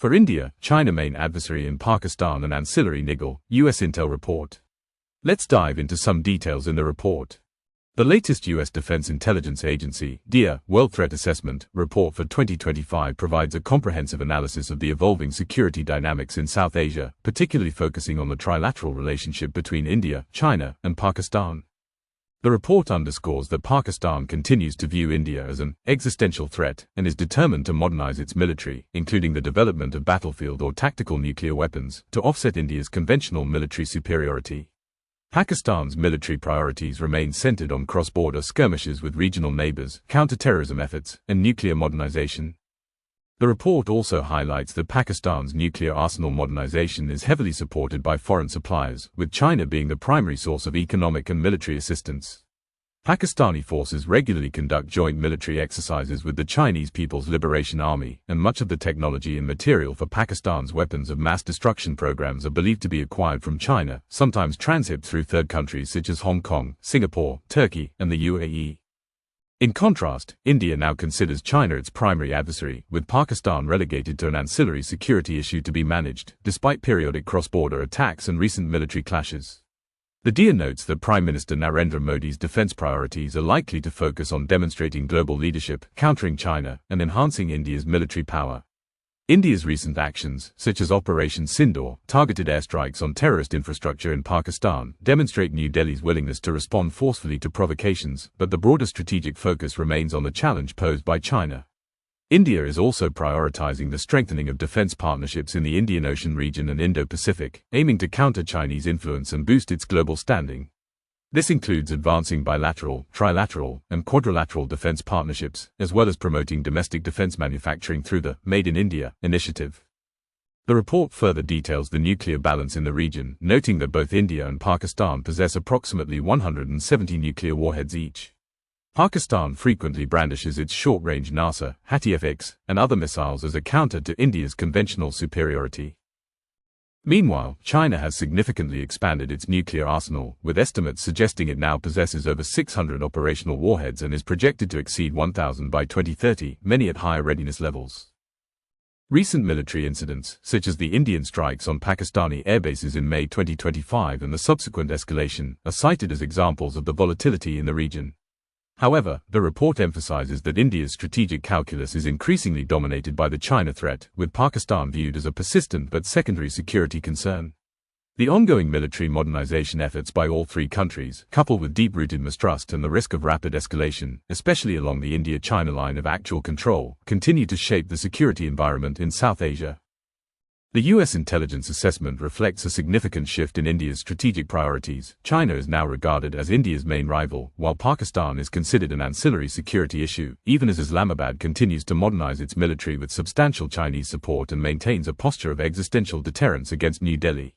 For India, China main adversary in Pakistan and ancillary niggle, US Intel report. Let's dive into some details in the report. The latest U.S. Defense Intelligence Agency (DIA) World Threat Assessment report for 2025 provides a comprehensive analysis of the evolving security dynamics in South Asia, particularly focusing on the trilateral relationship between India, China, and Pakistan. The report underscores that Pakistan continues to view India as an existential threat and is determined to modernize its military, including the development of battlefield or tactical nuclear weapons, to offset India's conventional military superiority. Pakistan's military priorities remain centered on cross-border skirmishes with regional neighbors, counter-terrorism efforts, and nuclear modernization. The report also highlights that Pakistan's nuclear arsenal modernization is heavily supported by foreign suppliers, with China being the primary source of economic and military assistance. Pakistani forces regularly conduct joint military exercises with the Chinese People's Liberation Army, and much of the technology and material for Pakistan's weapons of mass destruction programs are believed to be acquired from China, sometimes transshipped through third countries such as Hong Kong, Singapore, Turkey, and the UAE. In contrast, India now considers China its primary adversary, with Pakistan relegated to an ancillary security issue to be managed, despite periodic cross-border attacks and recent military clashes. The DIA notes that Prime Minister Narendra Modi's defense priorities are likely to focus on demonstrating global leadership, countering China, and enhancing India's military power. India's recent actions, such as Operation Sindoor, targeted airstrikes on terrorist infrastructure in Pakistan, demonstrate New Delhi's willingness to respond forcefully to provocations, but the broader strategic focus remains on the challenge posed by China. India is also prioritizing the strengthening of defense partnerships in the Indian Ocean region and Indo-Pacific, aiming to counter Chinese influence and boost its global standing. This includes advancing bilateral, trilateral, and quadrilateral defense partnerships, as well as promoting domestic defense manufacturing through the Made in India initiative. The report further details the nuclear balance in the region, noting that both India and Pakistan possess approximately 170 nuclear warheads each. Pakistan frequently brandishes its short-range NASA, HATI-FX, and other missiles as a counter to India's conventional superiority. Meanwhile, China has significantly expanded its nuclear arsenal, with estimates suggesting it now possesses over 600 operational warheads and is projected to exceed 1,000 by 2030, many at higher readiness levels. Recent military incidents, such as the Indian strikes on Pakistani airbases in May 2025 and the subsequent escalation, are cited as examples of the volatility in the region. However, the report emphasizes that India's strategic calculus is increasingly dominated by the China threat, with Pakistan viewed as a persistent but secondary security concern. The ongoing military modernization efforts by all three countries, coupled with deep-rooted mistrust and the risk of rapid escalation, especially along the India-China line of actual control, continue to shape the security environment in South Asia. The U.S. intelligence assessment reflects a significant shift in India's strategic priorities. China is now regarded as India's main rival, while Pakistan is considered an ancillary security issue, even as Islamabad continues to modernize its military with substantial Chinese support and maintains a posture of existential deterrence against New Delhi.